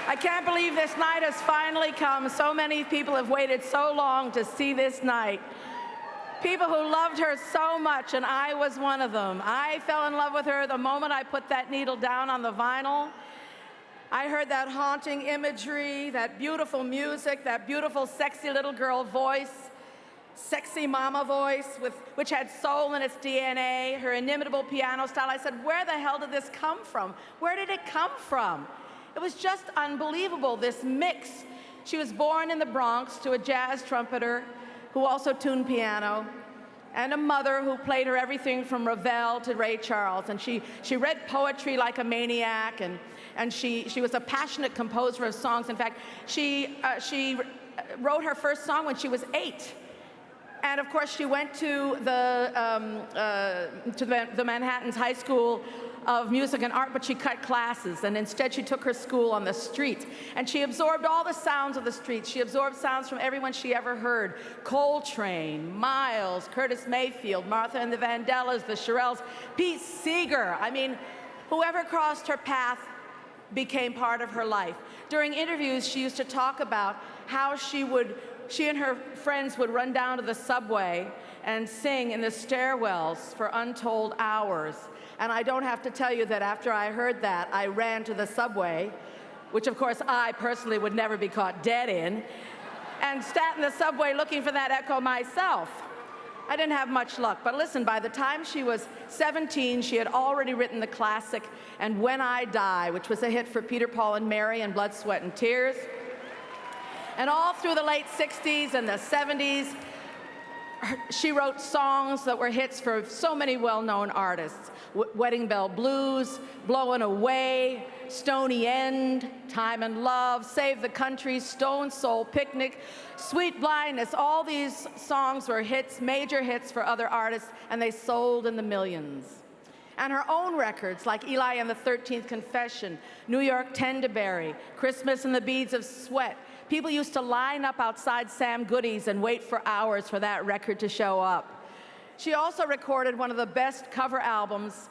I can't believe this night has finally come. So many people have waited so long to see this night. People who loved her so much, and I was one of them. I fell in love with her the moment I put that needle down on the vinyl. I heard that haunting imagery, that beautiful music, that beautiful, sexy little girl voice, sexy mama voice, which had soul in its DNA, her inimitable piano style. I said, where the hell did this come from? Where did it come from? It was just unbelievable, this mix. She was born in the Bronx to a jazz trumpeter who also tuned piano, and a mother who played her everything from Ravel to Ray Charles. And she read poetry like a maniac, and she was a passionate composer of songs. In fact, she wrote her first song when she was 8. And of course, she went to the Manhattan's High School of Music and Art, but she cut classes, and instead she took her school on the streets. And she absorbed all the sounds of the streets. She absorbed sounds from everyone she ever heard. Coltrane, Miles, Curtis Mayfield, Martha and the Vandellas, the Shirelles, Pete Seeger. I mean, whoever crossed her path became part of her life. During interviews, she used to talk about how she and her friends would run down to the subway and sing in the stairwells for untold hours. And I don't have to tell you that after I heard that, I ran to the subway, which of course I personally would never be caught dead in, and sat in the subway looking for that echo myself. I didn't have much luck, but listen, by the time she was 17, she had already written the classic And When I Die, which was a hit for Peter, Paul, and Mary and Blood, Sweat, and Tears. And all through the late 60s and the 70s, she wrote songs that were hits for so many well-known artists. Wedding Bell Blues, Blowin' Away, Stony End, Time and Love, Save the Country, Stone Soul Picnic, Sweet Blindness. All these songs were hits, major hits for other artists, and they sold in the millions. And her own records, like Eli and the 13th Confession, New York Tenderberry, Christmas and the Beads of Sweat. People used to line up outside Sam Goody's and wait for hours for that record to show up. She also recorded one of the best cover albums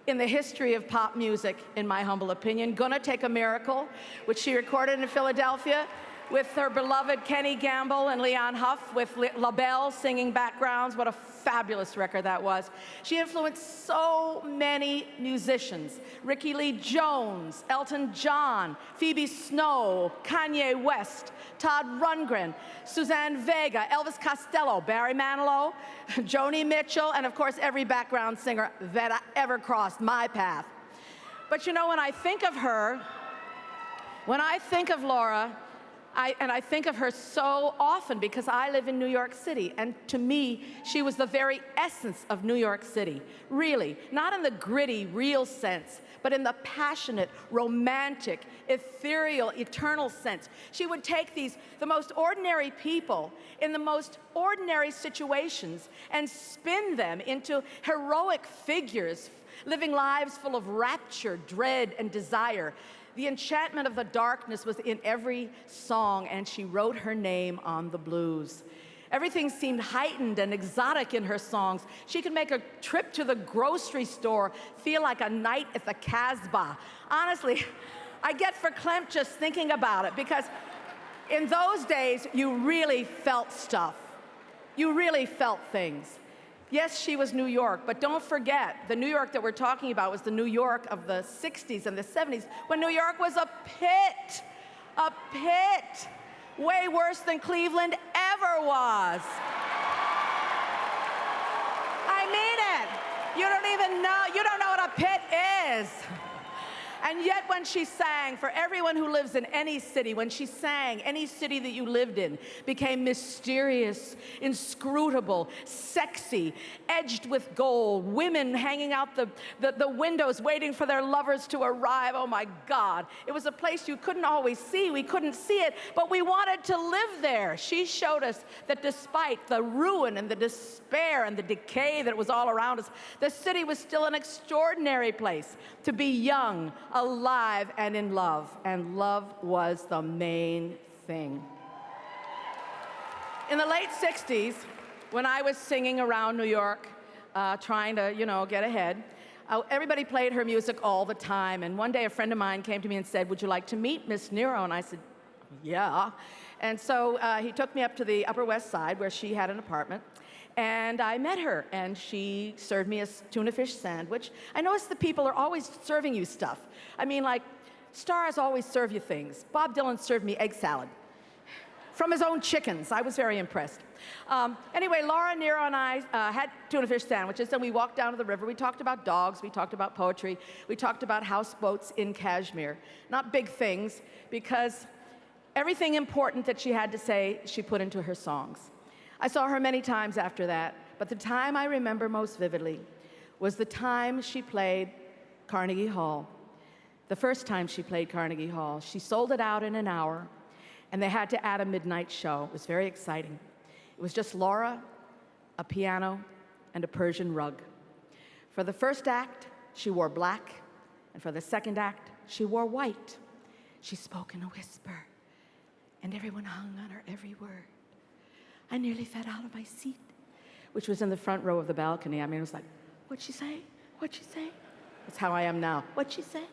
in the history of pop music, in my humble opinion, Gonna Take a Miracle, which she recorded in Philadelphia with her beloved Kenny Gamble and Leon Huff, with LaBelle singing backgrounds. What a fabulous record that was. She influenced so many musicians: Ricky Lee Jones, Elton John, Phoebe Snow, Kanye West, Todd Rundgren, Suzanne Vega, Elvis Costello, Barry Manilow, Joni Mitchell, and of course every background singer that ever crossed my path. But you know, when I think of her, when I think of Laura, I think of her so often because I live in New York City, and to me, she was the very essence of New York City, really. Not in the gritty, real sense, but in the passionate, romantic, ethereal, eternal sense. She would take the most ordinary people in the most ordinary situations and spin them into heroic figures, living lives full of rapture, dread, and desire. The enchantment of the darkness was in every song, and she wrote her name on the blues. Everything seemed heightened and exotic in her songs. She could make a trip to the grocery store feel like a night at the Casbah. Honestly, I get verklempt just thinking about it, because in those days, you really felt stuff. You really felt things. Yes, she was New York, but don't forget, the New York that we're talking about was the New York of the 60s and the 70s, when New York was a pit, way worse than Cleveland ever was. I mean it. You don't know what a pit is. And yet when she sang, for everyone who lives in any city, when she sang, any city that you lived in became mysterious, inscrutable, sexy, edged with gold, women hanging out the windows waiting for their lovers to arrive. Oh my God. It was a place you couldn't always see. We couldn't see it, but we wanted to live there. She showed us that despite the ruin and the despair and the decay that was all around us, the city was still an extraordinary place to be young, alive, and in love. And love was the main thing. In the late 60s, when I was singing around New York, trying to, get ahead, Everybody played her music all the time, and one day a friend of mine came to me and said, "Would you like to meet Miss Nyro?" And I said, "Yeah." And so he took me up to the Upper West Side where she had an apartment, and I met her, and she served me a tuna fish sandwich. I noticed the people are always serving you stuff. I mean, like, stars always serve you things. Bob Dylan served me egg salad from his own chickens. I was very impressed. Anyway, Laura, Nyro, and I had tuna fish sandwiches, and we walked down to the river. We talked about dogs, we talked about poetry, we talked about houseboats in Kashmir. Not big things, because everything important that she had to say, she put into her songs. I saw her many times after that, but the time I remember most vividly was the time she played Carnegie Hall. The first time she played Carnegie Hall. She sold it out in an hour, and they had to add a midnight show. It was very exciting. It was just Laura, a piano, and a Persian rug. For the first act, she wore black, and for the second act, she wore white. She spoke in a whisper, and everyone hung on her every word. I nearly fell out of my seat, which was in the front row of the balcony. I mean, it was like, what'd she say? What'd she say? That's how I am now. What'd she say?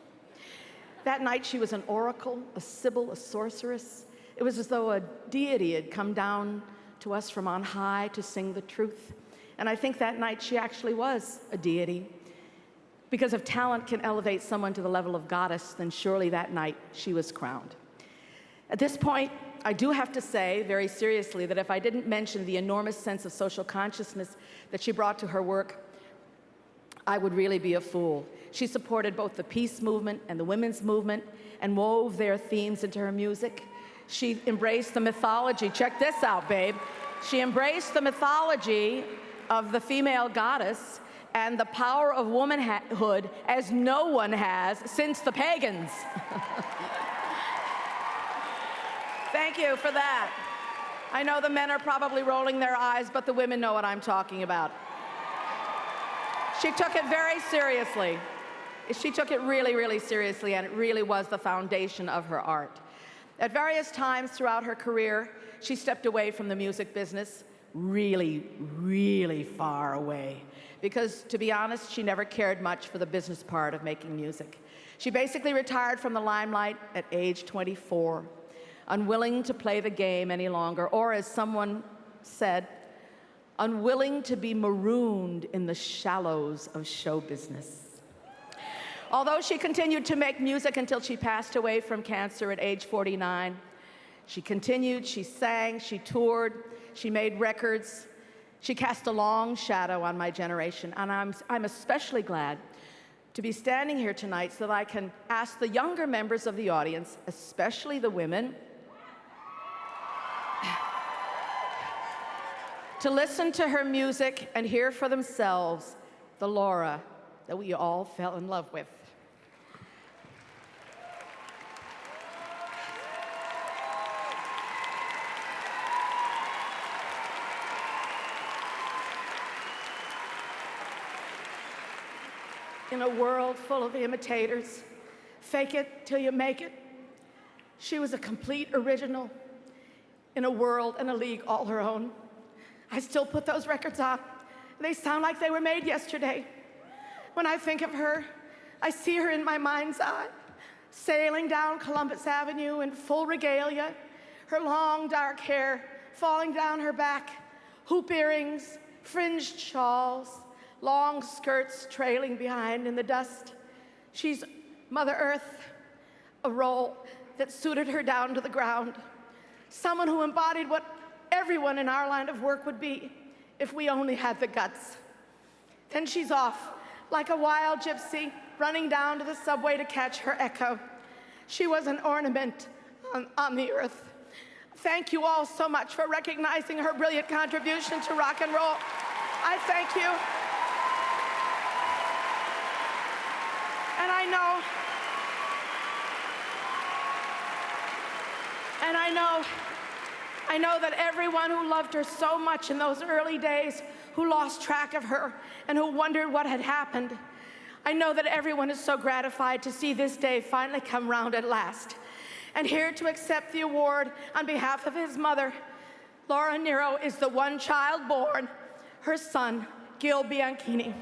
That night, she was an oracle, a sibyl, a sorceress. It was as though a deity had come down to us from on high to sing the truth. And I think that night she actually was a deity. Because if talent can elevate someone to the level of goddess, then surely that night she was crowned. At this point, I do have to say very seriously that if I didn't mention the enormous sense of social consciousness that she brought to her work, I would really be a fool. She supported both the peace movement and the women's movement and wove their themes into her music. She embraced the mythology. Check this out, babe. She embraced the mythology of the female goddess and the power of womanhood as no one has since the pagans. Thank you for that. I know the men are probably rolling their eyes, but the women know what I'm talking about. She took it very seriously. She took it really, really seriously, and it really was the foundation of her art. At various times throughout her career, she stepped away from the music business, really, really far away, because, to be honest, she never cared much for the business part of making music. She basically retired from the limelight at age 24, unwilling to play the game any longer, or as someone said, unwilling to be marooned in the shallows of show business. Although she continued to make music until she passed away from cancer at age 49, she continued, she sang, she toured, she made records. She cast a long shadow on my generation, and I'm especially glad to be standing here tonight so that I can ask the younger members of the audience, especially the women, to listen to her music and hear for themselves the Laura that we all fell in love with. In a world full of imitators, fake it till you make it, she was a complete original in a world and a league all her own. I still put those records on. They sound like they were made yesterday. When I think of her, I see her in my mind's eye, sailing down Columbus Avenue in full regalia, her long dark hair falling down her back, hoop earrings, fringed shawls, long skirts trailing behind in the dust. She's Mother Earth, a role that suited her down to the ground, someone who embodied what everyone in our line of work would be if we only had the guts. Then she's off, like a wild gypsy, running down to the subway to catch her echo. She was an ornament on the earth. Thank you all so much for recognizing her brilliant contribution to rock and roll. I thank you. And I know that everyone who loved her so much in those early days, who lost track of her and who wondered what had happened, I know that everyone is so gratified to see this day finally come round at last. And here to accept the award on behalf of his mother, Laura Nyro, is the one child born, her son, Gil Bianchini.